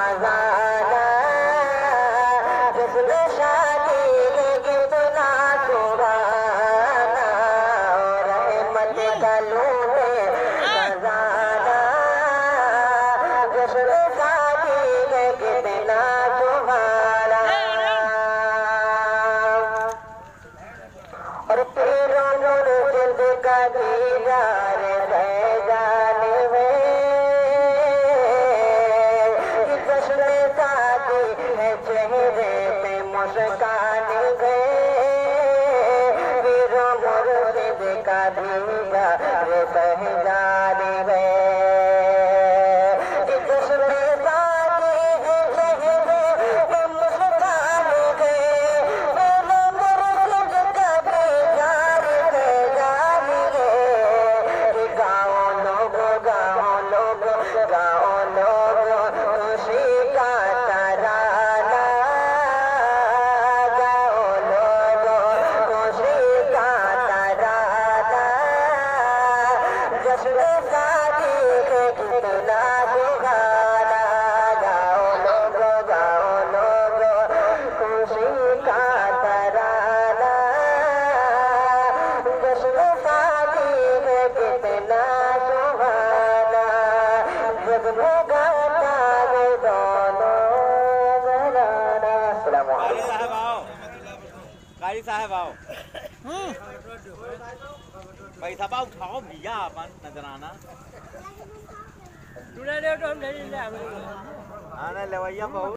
खजाना जिसमें शादी के कितना सुहाना और रहमत का लूटे खजाना जिसमें शादी के कितना सुहाना और तेरा मुर्शिद का दीदार है जाने में जश्न शादी है चेहरे पे मुस्कान है तेरा मुर्शिद का दीदार है जाने में जश्न शादी है चेहरे पे मुस्कान है तेरा मुर्शिद का दीदार है जाने में गाओ लोग खुशी का तराना गाओ लोग खुशी का तराना जश्न शादी के कितना सुहाना गाओ लोग खुशी का तराना जश्न शादी के कितना सुहाना जगमगाता है दोनों घराना। अस्सलाम वालेकुम। कारी साहब आओ पैसा पाओ उठाओ भैया अपन नजराना तूने ले तो हम नहीं ले आना लेवैया बहुत